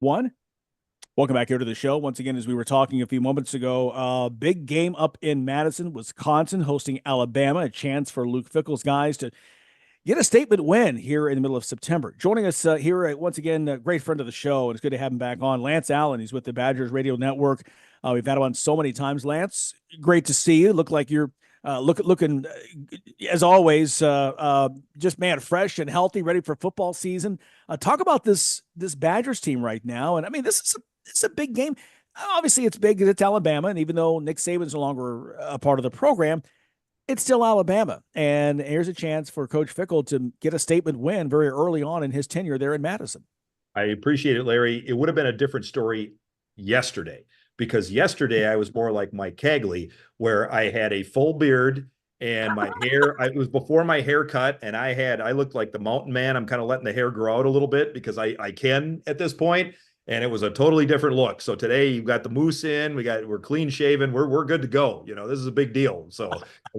One. Welcome back here to the show. Once again, as we were talking a few moments ago, big game up in Madison, Wisconsin, hosting Alabama. A chance for Luke Fickell's guys to get a statement win here in the middle of September. Joining us here, once again, a great friend of the show, and it's good to have him back on, Lance Allan. He's with the Badgers Radio Network. We've had him on so many times. Lance, great to see you. Look like you're looking, as always, just, man, fresh and healthy, ready for football season. Talk about this Badgers team right now. And, I mean, this is a big game. Obviously, it's big because it's Alabama, and even though Nick Saban's no longer a part of the program, it's still Alabama. And here's a chance for Coach Fickell to get a statement win very early on in his tenure there in Madison. I appreciate it, Larry. It would have been a different story yesterday, because yesterday I was more like Mike Cagley, where I had a full beard and my hair, it was before my haircut, and I looked like the mountain man. I'm kind of letting the hair grow out a little bit because I can at this point. And it was a totally different look. So today you've got the moose in, we're clean shaven. We're good to go. This is a big deal. So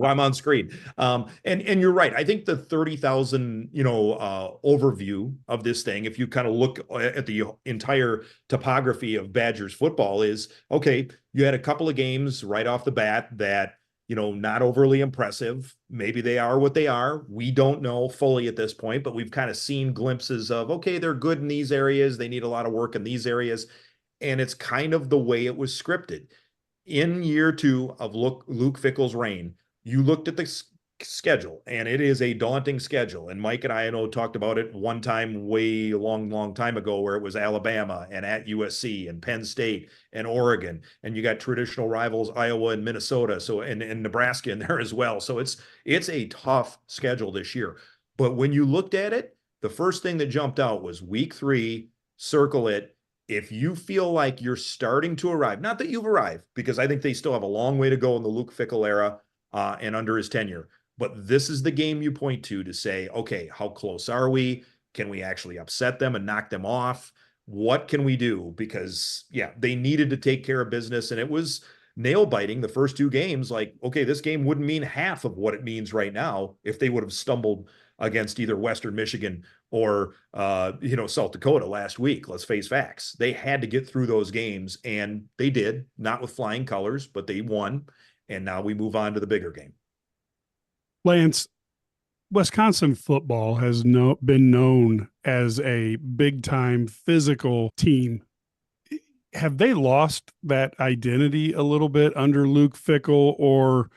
I'm on screen. And you're right. I think the 30,000, overview of this thing, if you kind of look at the entire topography of Badgers football, is okay. You had a couple of games right off the bat that, not overly impressive. Maybe they are what they are. We don't know fully at this point, but we've kind of seen glimpses of, okay, they're good in these areas. They need a lot of work in these areas. And it's kind of the way it was scripted. In year two of Luke Fickell's reign, you looked at the schedule, and it is a daunting schedule. And Mike and I know talked about it one time way long time ago, where it was Alabama and at USC and Penn State and Oregon, and you got traditional rivals Iowa and Minnesota, so and Nebraska in there as well. So it's a tough schedule this year. But when you looked at it, the first thing that jumped out was week 3. Circle it. If you feel like you're starting to arrive, not that you've arrived, because I think they still have a long way to go in the Luke Fickell era and under his tenure. But this is the game you point to say, okay, how close are we? Can we actually upset them and knock them off? What can we do? Because, yeah, they needed to take care of business, and it was nail biting the first 2 games. Like, okay, this game wouldn't mean half of what it means right now if they would have stumbled against either Western Michigan or, South Dakota last week. Let's face facts. They had to get through those games, and they did, not with flying colors, but they won. And now we move on to the bigger game. Lance, Wisconsin football has been known as a big-time physical team. Have they lost that identity a little bit under Luke Fickell, or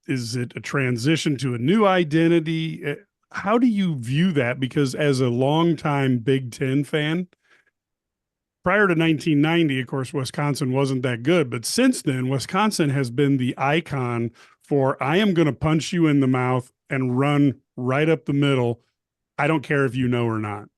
is it a transition to a new identity? How do you view that? Because as a longtime Big Ten fan, prior to 1990, of course, Wisconsin wasn't that good. But since then, Wisconsin has been the icon for, I am going to punch you in the mouth and run right up the middle. I don't care if you know or not.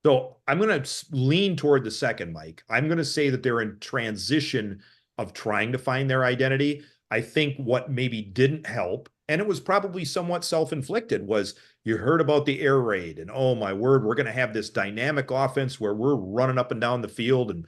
So I'm going to lean toward the second, Mike. I'm going to say that they're in transition of trying to find their identity. I think what maybe didn't help, and it was probably somewhat self-inflicted, was you heard about the air raid, and oh my word, we're going to have this dynamic offense where we're running up and down the field and,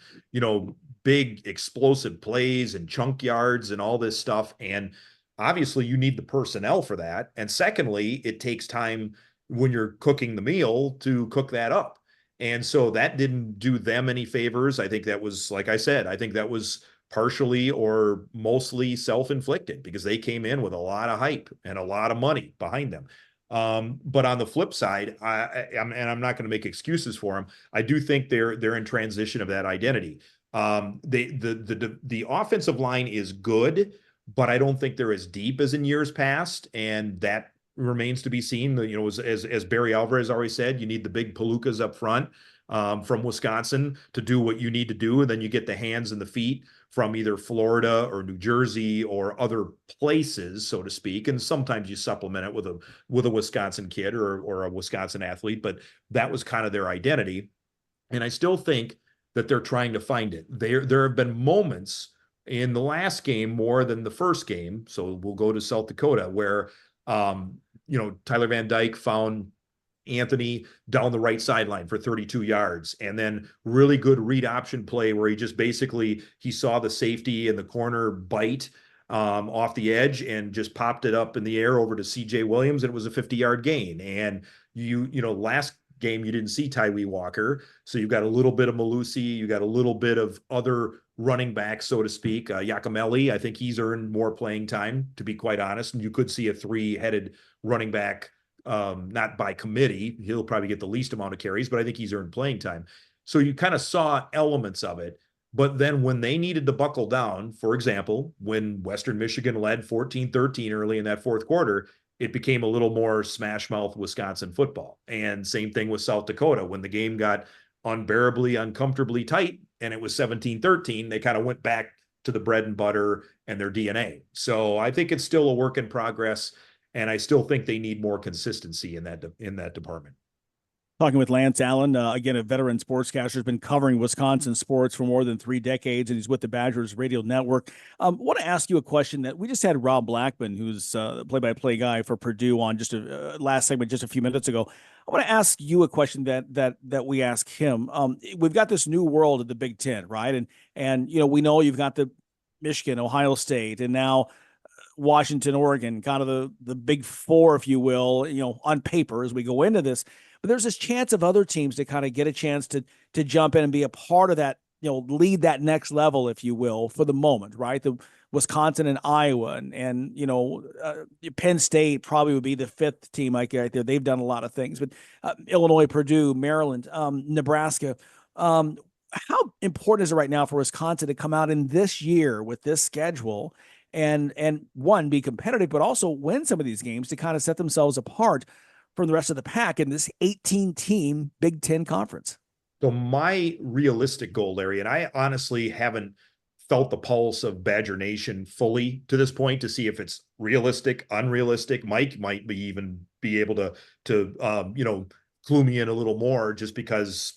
big explosive plays and chunk yards and all this stuff. And obviously you need the personnel for that. And secondly, it takes time when you're cooking the meal to cook that up. And so that didn't do them any favors. I think that was, like I said, I think that was partially or mostly self-inflicted, because they came in with a lot of hype and a lot of money behind them. But on the flip side, I'm not going to make excuses for them. I do think they're in transition of that identity. The offensive line is good, but I don't think they're as deep as in years past, and that remains to be seen. As Barry Alvarez always said, you need the big palookas up front from Wisconsin to do what you need to do, and then you get the hands and the feet from either Florida or New Jersey or other places, so to speak. And sometimes you supplement it with a Wisconsin kid or a Wisconsin athlete, but that was kind of their identity. And I still think that they're trying to find it. There have been moments in the last game more than the first game. So we'll go to South Dakota, where Tyler Van Dyke found Anthony down the right sideline for 32 yards, and then really good read option play where he just basically, he saw the safety in the corner bite off the edge and just popped it up in the air over to CJ Williams, and it was a 50-yard gain. And last game, you didn't see Tyree Walker. So you've got a little bit of Malusi. You got a little bit of other running backs, so to speak. Yakimelli, I think he's earned more playing time, to be quite honest. And you could see a three-headed running back, not by committee. He'll probably get the least amount of carries, but I think he's earned playing time. So you kind of saw elements of it. But then when they needed to buckle down, for example, when Western Michigan led 14-13 early in that fourth quarter, it became a little more smash mouth Wisconsin football. And same thing with South Dakota. When the game got unbearably, uncomfortably tight and it was 17-13, they kind of went back to the bread and butter and their DNA. So I think it's still a work in progress. And I still think they need more consistency in that department. Talking with Lance Allan, again, a veteran sportscaster, has been covering Wisconsin sports for more than 3 decades, and he's with the Badgers Radio Network. I want to ask you a question that we just had Rob Blackman, who's the play-by-play guy for Purdue, on just a last segment just a few minutes ago. I want to ask you a question that we ask him. We've got this new world of the Big Ten, right? And we know you've got the Michigan, Ohio State, and now Washington, Oregon, kind of the Big Four, if you will, on paper as we go into this. But there's this chance of other teams to kind of get a chance to jump in and be a part of that, lead that next level, if you will, for the moment, right? The Wisconsin and Iowa and Penn State probably would be the 5th team right there. They've done a lot of things, but Illinois, Purdue, Maryland, Nebraska. How important is it right now for Wisconsin to come out in this year with this schedule and one, be competitive, but also win some of these games to kind of set themselves apart from the rest of the pack in this 18-team Big Ten conference? So my realistic goal, Larry, and I honestly haven't felt the pulse of Badger Nation fully to this point to see if it's realistic, unrealistic. Mike might even be able to clue me in a little more, just because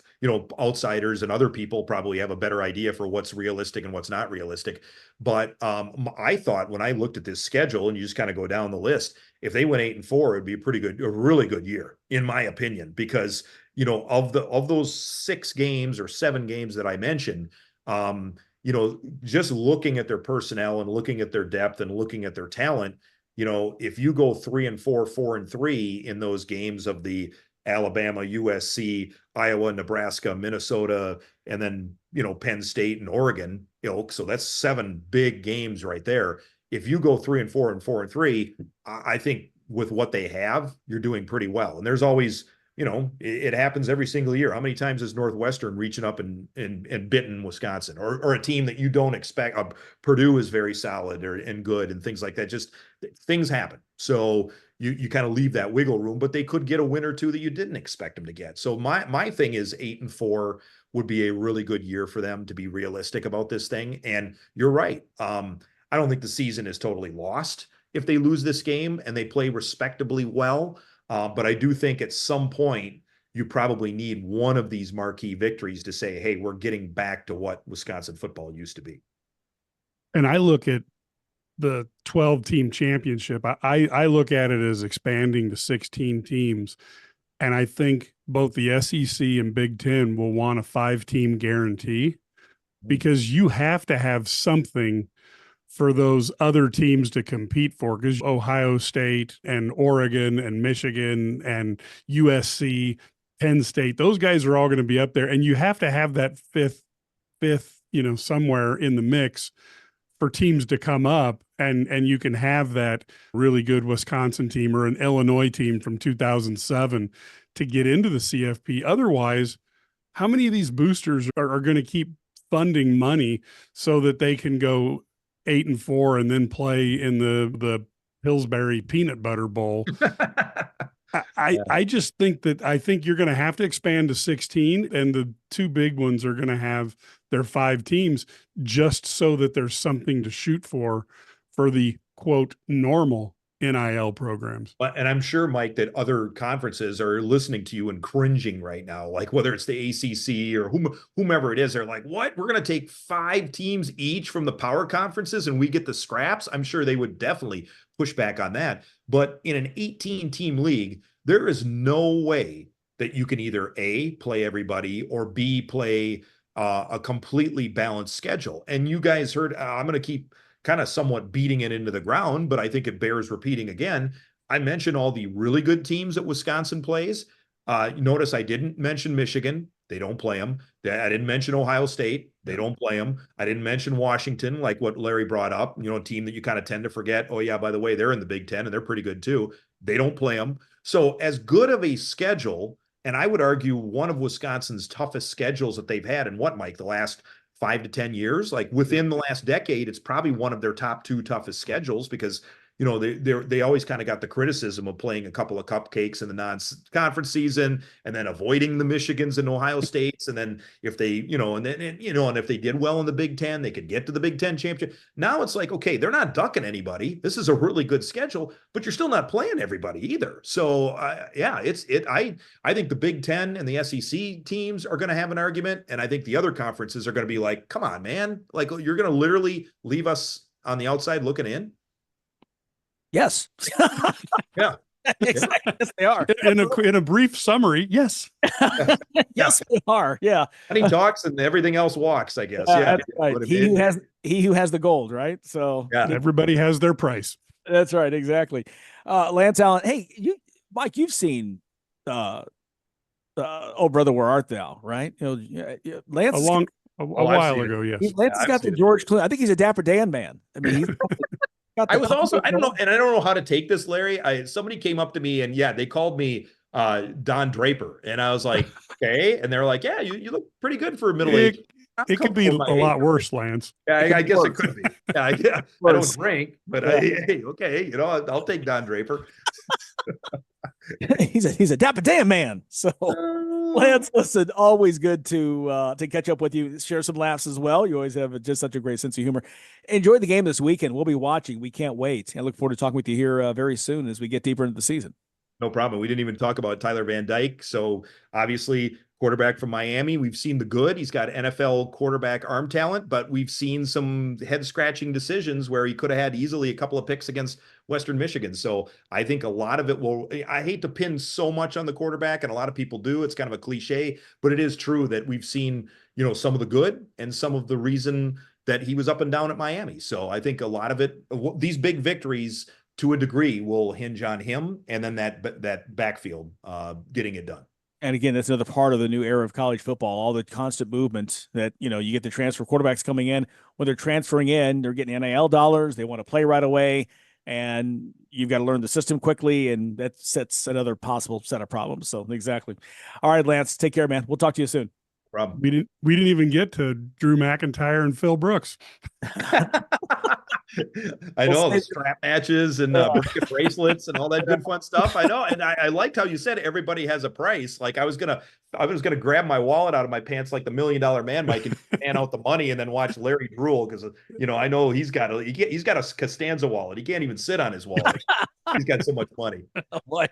outsiders and other people probably have a better idea for what's realistic and what's not realistic. But I thought when I looked at this schedule, and you just kind of go down the list, if they went 8-4, it'd be a really good year, in my opinion, because of those 6 games or 7 games that I mentioned, just looking at their personnel and looking at their depth and looking at their talent, if you go 3-4, 4-3 in those games of the Alabama, USC, Iowa, Nebraska, Minnesota, and then, Penn State and Oregon, so that's 7 big games right there. If you go 3-4 and 4-3, I think with what they have, you're doing pretty well. And there's always, it happens every single year. How many times is Northwestern reaching up and bitten Wisconsin or a team that you don't expect? Purdue is very solid and good and things like that. Just things happen. So you kind of leave that wiggle room, but they could get a win or two that you didn't expect them to get. So my thing is 8-4 would be a really good year for them, to be realistic about this thing. And you're right. I don't think the season is totally lost if they lose this game and they play respectably well. But I do think at some point you probably need one of these marquee victories to say, hey, we're getting back to what Wisconsin football used to be. And I look at the 12-team championship. I look at it as expanding to 16 teams. And I think both the SEC and Big Ten will want a 5-team guarantee, because you have to have something for those other teams to compete for, because Ohio State and Oregon and Michigan and USC, Penn State, those guys are all going to be up there. And you have to have that fifth, somewhere in the mix for teams to come up, and you can have that really good Wisconsin team or an Illinois team from 2007 to get into the CFP. Otherwise, how many of these boosters are going to keep funding money so that they can go 8-4 and then play in the Pillsbury Peanut Butter Bowl? I just think you're going to have to expand to 16, and the 2 big ones are going to have their 5 teams, just so that there's something to shoot for the quote normal NIL programs. And I'm sure, Mike, that other conferences are listening to you and cringing right now, like whether it's the ACC or whomever it is. They're like, what? We're going to take 5 teams each from the power conferences and we get the scraps? I'm sure they would definitely push back on that. But in an 18-team league, there is no way that you can either A, play everybody, or B, play a completely balanced schedule. And you guys heard, I'm going to keep kind of somewhat beating it into the ground, but I think it bears repeating again. I mentioned all the really good teams that Wisconsin plays. Notice I didn't mention Michigan. They don't play them. I didn't mention Ohio State. They don't play them. I didn't mention Washington, like what Larry brought up, a team that you kind of tend to forget. Oh, yeah, by the way, they're in the Big Ten and they're pretty good too. They don't play them. So as good of a schedule, and I would argue one of Wisconsin's toughest schedules that they've had in what, Mike, the last 5 to 10 years, like within the last decade, it's probably one of their top 2 toughest schedules because they always kind of got the criticism of playing a couple of cupcakes in the non-conference season and then avoiding the Michigans and Ohio States. And then if they, and if they did well in the Big Ten, they could get to the Big Ten championship. Now it's like, okay, they're not ducking anybody. This is a really good schedule, but you're still not playing everybody either. So I think the Big Ten and the SEC teams are going to have an argument. And I think the other conferences are going to be like, come on, man, like you're going to literally leave us on the outside looking in. Yes. Yeah. Exactly. Yes, they are. In a brief summary, yes. Yes, they are. Yeah. Money talks and everything else walks, I guess. That's right. He who has the gold, right? So yeah. Everybody has their price. That's right. Exactly. Lance Allan. Hey, Mike, you've seen Oh Brother, Where Art Thou, right? Lance a while ago, yes. Lance has got the George Clooney. I think he's a Dapper Dan man. I mean, he's I don't know how to take this, Larry. Somebody came up to me and they called me Don Draper. And I was like, okay. And they're like, yeah, you look pretty good for a middle-aged. It could be a lot worse, Lance. Yeah, I guess it could be. Yeah, I don't drink, but hey, okay, I'll take Don Draper. He's a Dapper Dan man. So Lance, listen, always good to catch up with you, share some laughs as well. You always have just such a great sense of humor. Enjoy the game this weekend. We'll be watching. We can't wait. I look forward to talking with you here very soon as we get deeper into the season. No problem. We didn't even talk about Tyler Van Dyke. So obviously, quarterback from Miami. We've seen the good. He's got NFL quarterback arm talent, but we've seen some head-scratching decisions where he could have had easily a couple of picks against Western Michigan. So I think a lot of it I hate to pin so much on the quarterback, and a lot of people do. It's kind of a cliche, but it is true that we've seen, some of the good and some of the reason that he was up and down at Miami. So I think a lot of it, these big victories to a degree will hinge on him and then that backfield getting it done. And again, that's another part of the new era of college football, all the constant movement that, you get the transfer quarterbacks coming in. When they're transferring in, they're getting NIL dollars. They want to play right away. And you've got to learn the system quickly. And that sets another possible set of problems. So exactly. All right, Lance, take care, man. We'll talk to you soon. Problem. We didn't even get to Drew McIntyre and Phil Brooks. I know the strap matches and bracelets and all that good fun stuff. I know, and I liked how you said everybody has a price. Like I was gonna grab my wallet out of my pants like the $1 Million Man, Mike, and hand out the money and then watch Larry drool because I know he's got a Costanza wallet. He can't even sit on his wallet. He's got so much money. Oh boy.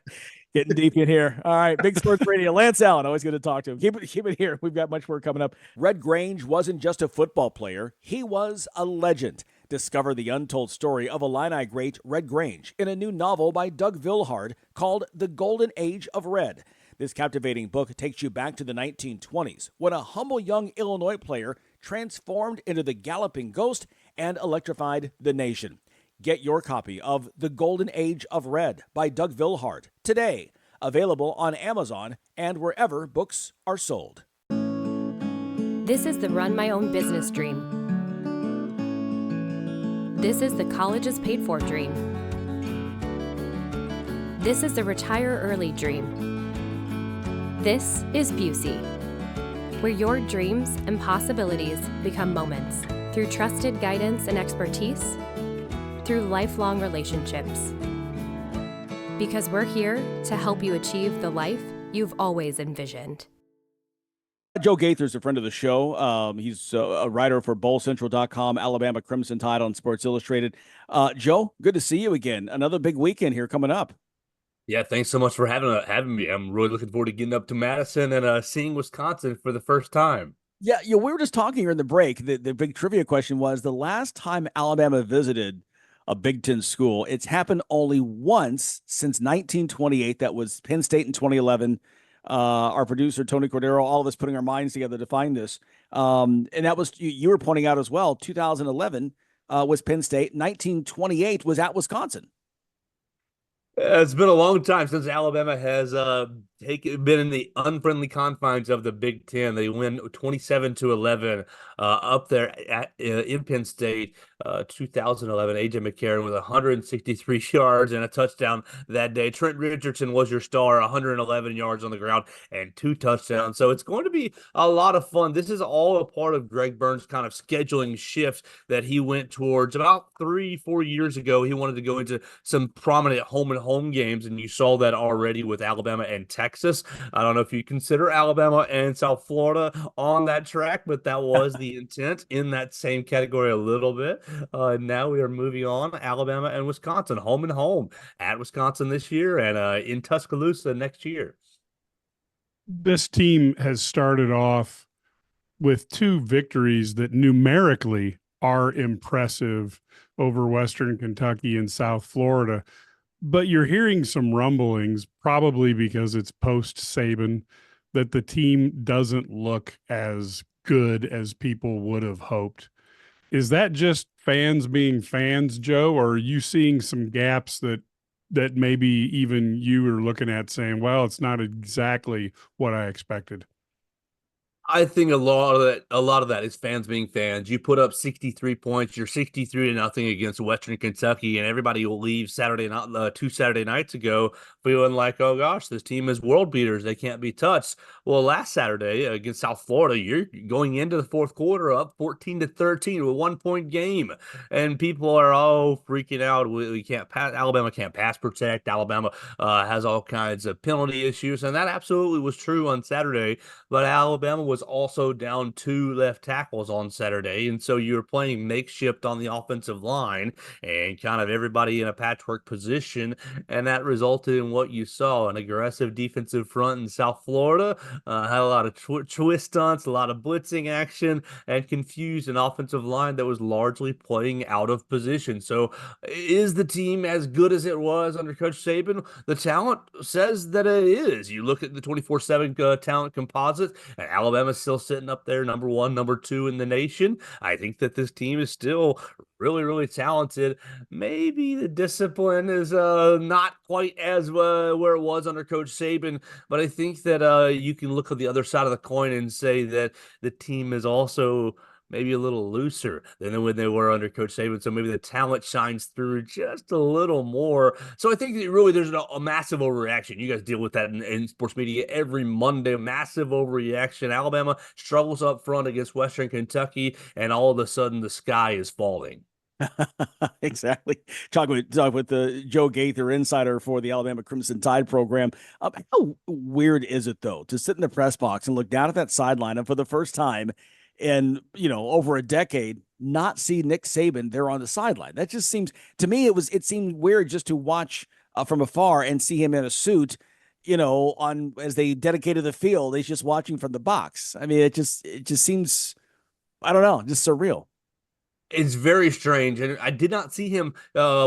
Getting deep in here. All right. Big Sports Radio. Lance Allan. Always good to talk to him. Keep it here. We've got much more coming up. Red Grange wasn't just a football player. He was a legend. Discover the untold story of Illini great Red Grange in a new novel by Doug Vilhard called The Golden Age of Red. This captivating book takes you back to the 1920s when a humble young Illinois player transformed into the galloping ghost and electrified the nation. Get your copy of The Golden Age of Red by Doug Vilhard today. Available on Amazon and wherever books are sold. This is the Run My Own Business dream. This is the college is paid for dream. This is the retire early dream. This is Busey, where your dreams and possibilities become moments through trusted guidance and expertise, through lifelong relationships. Because we're here to help you achieve the life you've always envisioned. Joe Gaither is a friend of the show. He's a writer for BowlCentral.com, Alabama Crimson Tide on Sports Illustrated. Joe, good to see you again. Another big weekend here coming up. Yeah, thanks so much for having me. I'm really looking forward to getting up to Madison and seeing Wisconsin for the first time. Yeah, we were just talking here in the break. The big trivia question was the last time Alabama visited a Big Ten school, it's happened only once since 1928. That was Penn State in 2011. Our producer, Tony Cordero, all of us putting our minds together to find this. And that was, you were pointing out as well, 2011 was Penn State. 1928 was at Wisconsin. It's been a long time since Alabama has been in the unfriendly confines of the Big Ten. They win 27-11 up there in Penn State. 2011, AJ McCarron with 163 yards and a touchdown that day. Trent Richardson was your star, 111 yards on the ground and 2 touchdowns. So it's going to be a lot of fun. This is all a part of Greg Burns' kind of scheduling shift that he went towards about 3-4 years ago. He wanted to go into some prominent home and home games, and you saw that already with Alabama and Texas. I don't know if you consider Alabama and South Florida on that track, but that was the intent in that same category a little bit. Now we are moving on. Alabama and Wisconsin, home and home at Wisconsin this year and in Tuscaloosa next year. This team has started off with 2 victories that numerically are impressive over Western Kentucky and South Florida. But you're hearing some rumblings, probably because it's post-Saban, that the team doesn't look as good as people would have hoped. Is that just fans being fans, Joe, or are you seeing some gaps that maybe even you are looking at saying, well, it's not exactly what I expected? I think a lot of that is fans being fans. You put up 63 points, you're 63-0 against Western Kentucky, and everybody will leave Saturday night, 2 Saturday nights ago, feeling like, oh gosh, this team is world beaters. They can't be touched. Well, last Saturday against South Florida, you're going into the fourth quarter up 14-13 with a 1-point game, and people are all freaking out. We can't pass. Alabama can't pass protect. Alabama has all kinds of penalty issues, and that absolutely was true on Saturday. But Alabama was also down 2 left tackles on Saturday, and so you were playing makeshift on the offensive line and kind of everybody in a patchwork position, and that resulted in what you saw, an aggressive defensive front in South Florida, had a lot of twist stunts, a lot of blitzing action, and confused an offensive line that was largely playing out of position. So is the team as good as it was under Coach Saban? The talent says that it is. You look at the 24/7 talent composite, and Alabama's still sitting up there, number 1, number 2 in the nation. I think that this team is still really, really talented. Maybe the discipline is not quite as where it was under Coach Saban, but I think that you can look at the other side of the coin and say that the team is also maybe a little looser than when they were under Coach Saban. So maybe the talent shines through just a little more. So I think that really there's a massive overreaction. You guys deal with that in sports media every Monday. Massive overreaction. Alabama struggles up front against Western Kentucky, and all of a sudden the sky is falling. Exactly. Talk with the Joe Gaither, insider for the Alabama Crimson Tide program. How weird is it, though, to sit in the press box and look down at that sideline and for the first time in, over a decade, not see Nick Saban there on the sideline? That just seems, to me, it seemed weird just to watch from afar and see him in a suit, as they dedicated the field. He's just watching from the box. I mean, it just seems, I don't know, just surreal. It's very strange, and I did not see him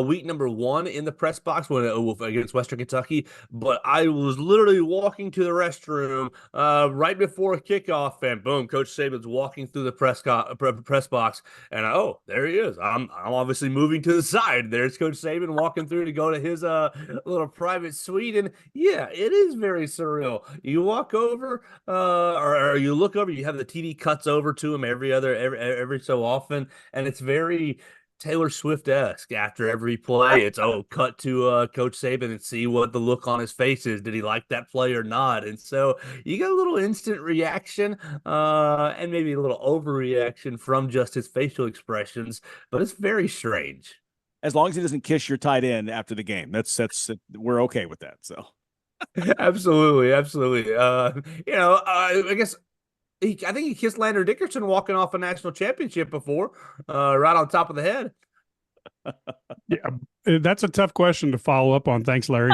week number 1 in the press box against Western Kentucky, but I was literally walking to the restroom right before kickoff, and boom, Coach Saban's walking through the press box, and there he is. I'm obviously moving to the side. There's Coach Saban walking through to go to his little private suite, and yeah, it is very surreal. You walk over, or you look over, you have the TV cuts over to him every so often, and it's very Taylor Swift-esque. After every play, it's cut to Coach Saban and see what the look on his face is. Did he like that play or not? And so you get a little instant reaction and maybe a little overreaction from just his facial expressions, but it's very strange. As long as he doesn't kiss your tight end after the game, that's we're okay with that. So absolutely. I guess I think he kissed Landon Dickerson walking off a national championship before, right on top of the head. Yeah, that's a tough question to follow up on. Thanks, Larry.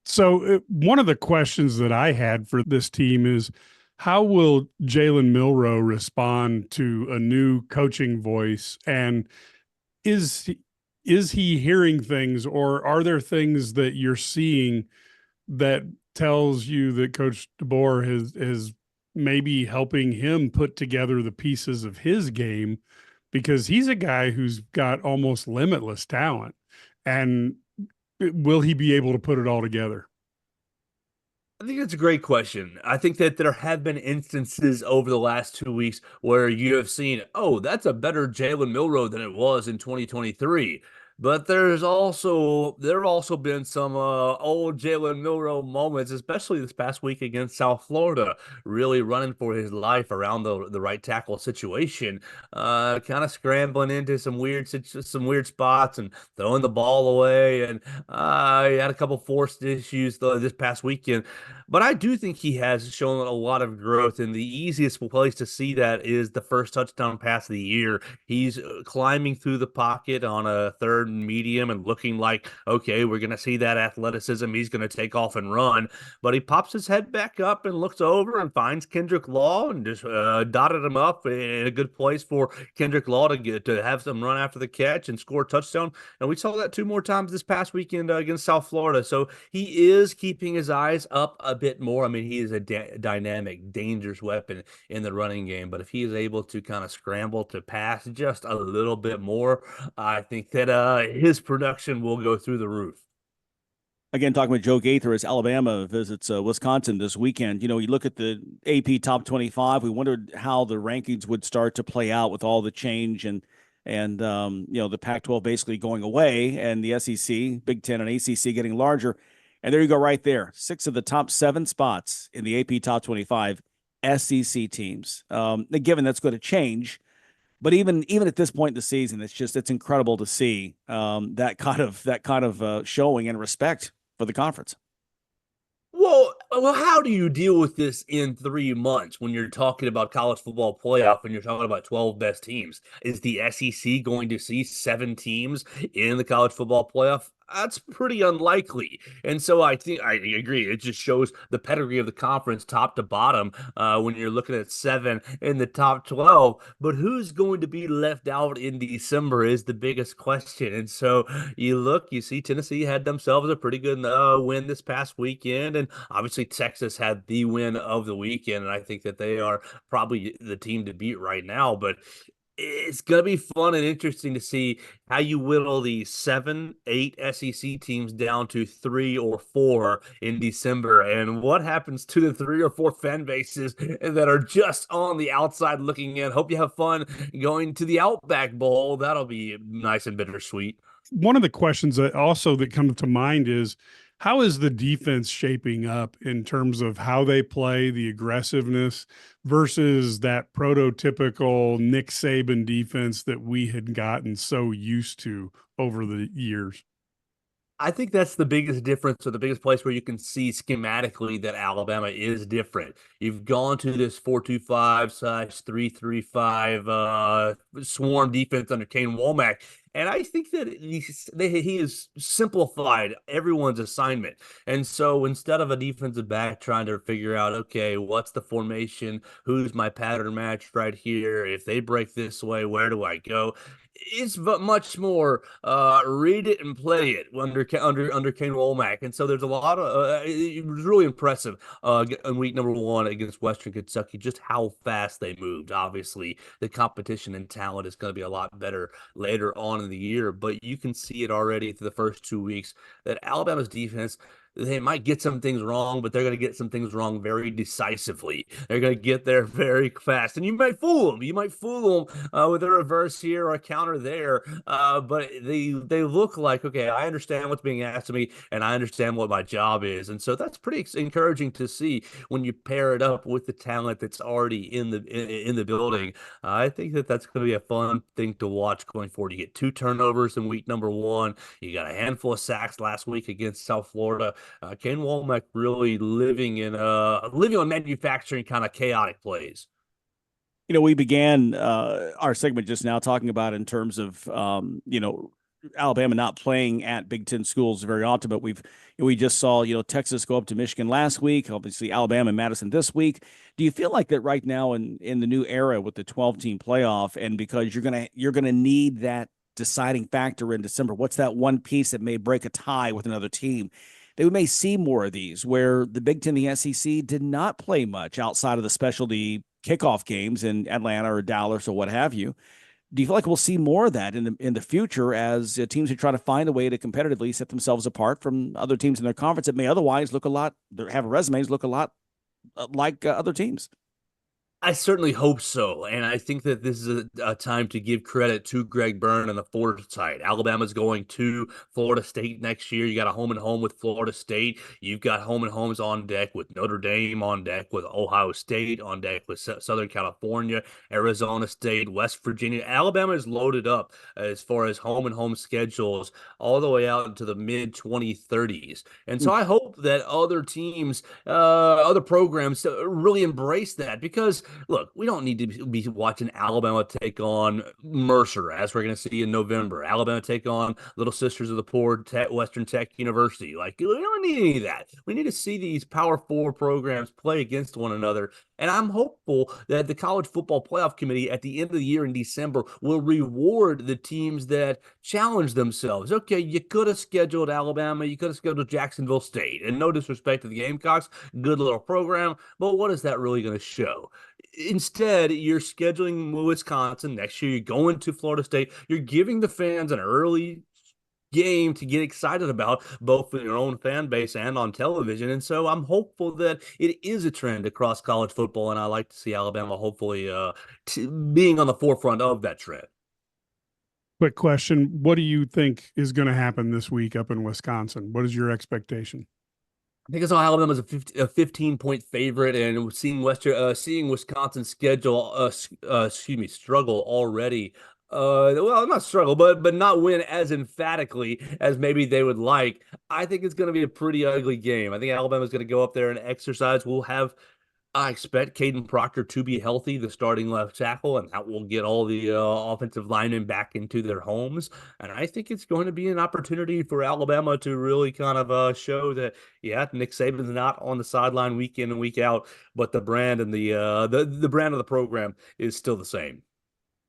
So one of the questions that I had for this team is, how will Jalen Milroe respond to a new coaching voice? And is he hearing things, or are there things that you're seeing that tells you that Coach DeBoer is maybe helping him put together the pieces of his game, because he's a guy who's got almost limitless talent, and will he be able to put it all together? I think that's a great question. I think that there have been instances over the last 2 weeks where you have seen, oh, that's a better Jalen Milroe than it was in 2023. But there have also been some old Jalen Milroe moments, especially this past week against South Florida, really running for his life around the right tackle situation, kind of scrambling into some weird spots and throwing the ball away, and he had a couple forced issues this past weekend. But I do think he has shown a lot of growth, and the easiest place to see that is the first touchdown pass of the year. He's climbing through the pocket on a third and medium and looking like, okay, we're going to see that athleticism. He's going to take off and run. But he pops his head back up and looks over and finds Kendrick Law and just dotted him up in a good place for Kendrick Law to have some run after the catch and score a touchdown. And we saw that two more times this past weekend against South Florida. So he is keeping his eyes up a bit more. I mean, he is a dynamic, dangerous weapon in the running game. But if he is able to kind of scramble to pass just a little bit more, I think that his production will go through the roof. Again, talking with Joe Gaither as Alabama visits Wisconsin this weekend. You look at the AP Top 25. We wondered how the rankings would start to play out with all the change and the Pac-12 basically going away and the SEC, Big Ten, and ACC getting larger. And there you go, right there. 6 of the top 7 spots in the AP Top 25 SEC teams. Given that's going to change, but even at this point in the season, it's incredible to see that kind of showing and respect for the conference. Well, how do you deal with this in 3 months when you're talking about college football playoff and you're talking about 12 best teams? Is the SEC going to see 7 teams in the college football playoff? That's pretty unlikely. And so I think I agree. It just shows the pedigree of the conference top to bottom when you're looking at 7 in the top 12. But who's going to be left out in December is the biggest question. And so you see Tennessee had themselves a pretty good win this past weekend. And obviously Texas had the win of the weekend. And I think that they are probably the team to beat right now. But it's going to be fun and interesting to see how you whittle the 7, 8 SEC teams down to 3 or 4 in December, and what happens to the 3 or 4 fan bases that are just on the outside looking in. Hope you have fun going to the Outback Bowl. That'll be nice and bittersweet. One of the questions that come to mind is, how is the defense shaping up in terms of how they play, the aggressiveness versus that prototypical Nick Saban defense that we had gotten so used to over the years? I think that's the biggest difference, or the biggest place where you can see schematically that Alabama is different. You've gone to this 4-2-5/3-3-5 swarm defense under Kane Womack, and I think that he has simplified everyone's assignment. And so instead of a defensive back trying to figure out, okay, what's the formation? Who's my pattern match right here? If they break this way, where do I go? It's much more read it and play it under Kane Womack. And so there's a lot of it was really impressive in week number 1 against Western Kentucky, just how fast they moved. Obviously, the competition and talent is going to be a lot better later on in the year, but you can see it already through the first 2 weeks that Alabama's defense, they might get some things wrong, but they're going to get some things wrong very decisively. They're going to get there very fast, and you might fool them. You might fool them with a reverse here or a counter there, but they look like, okay, I understand what's being asked of me, and I understand what my job is. And so that's pretty encouraging to see when you pair it up with the talent that's already in the building. I think that that's going to be a fun thing to watch going forward. You get 2 turnovers in week number 1. You got a handful of sacks last week against South Florida. Kane Womack really living on manufacturing kind of chaotic plays. We began our segment just now talking about in terms of Alabama not playing at Big Ten schools very often, but we just saw Texas go up to Michigan last week. Obviously, Alabama and Madison this week. Do you feel like that right now in the new era with the 12-team playoff, and because you're gonna need that deciding factor in December, what's that one piece that may break a tie with another team? That we may see more of these where the Big Ten, the SEC did not play much outside of the specialty kickoff games in Atlanta or Dallas or what have you. Do you feel like we'll see more of that in the future as teams are trying to find a way to competitively set themselves apart from other teams in their conference that may otherwise have resumes look a lot like other teams? I certainly hope so. And I think that this is a time to give credit to Greg Byrne and the foresight. Alabama's going to Florida State next year. You got a home and home with Florida State. You've got home and homes on deck with Notre Dame, on deck with Ohio State, on deck with Southern California, Arizona State, West Virginia. Alabama is loaded up as far as home and home schedules all the way out into the mid 2030s. And so I hope that other teams, other programs really embrace that, because look, we don't need to be watching Alabama take on Mercer, as we're going to see in November. Alabama take on Little Sisters of the Poor, Western Tech University. Like, we don't need any of that. We need to see these Power Four programs play against one another. And I'm hopeful that the College Football Playoff Committee at the end of the year in December will reward the teams that challenge themselves. Okay, you could have scheduled Alabama, you could have scheduled Jacksonville State. And no disrespect to the Gamecocks, good little program, but what is that really going to show? Instead, you're scheduling Wisconsin next year. You're going to Florida State. You're giving the fans an early game to get excited about, both in your own fan base and on television. And so I'm hopeful that it is a trend across college football, and I like to see Alabama hopefully being on the forefront of that trend. Quick question. What do you think is going to happen this week up in Wisconsin? What is your expectation? I think I saw Alabama as a 15-point favorite, and seeing Wisconsin's schedule, struggle already. Well, not struggle, but not win as emphatically as maybe they would like. I think it's going to be a pretty ugly game. I think Alabama's going to go up there and exercise. I expect Caden Proctor to be healthy, the starting left tackle, and that will get all the offensive linemen back into their homes. And I think it's going to be an opportunity for Alabama to really kind of show that, yeah, Nick Saban's not on the sideline week in and week out, but the brand and the brand of the program is still the same.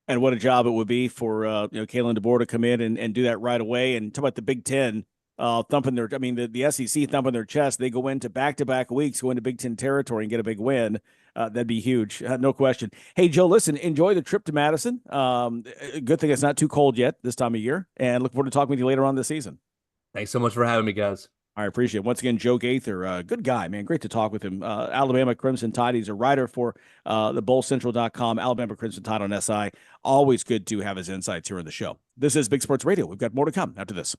And what a job it would be for Kalen DeBoer to come in and do that right away. And talk about the Big Ten thumping the SEC thumping their chest. They go into back-to-back weeks, go into Big Ten territory and get a big win. That'd be huge. No question. Hey, Joe, listen, enjoy the trip to Madison. Good thing it's not too cold yet this time of year, and look forward to talking with you later on this season. Thanks so much for having me, guys. I appreciate it. Once again, Joe Gaither, good guy, man. Great to talk with him. Alabama Crimson Tide. He's a writer for the BowlCentral.com, Alabama Crimson Tide on SI. Always good to have his insights here on the show. This is Big Sports Radio. We've got more to come after this.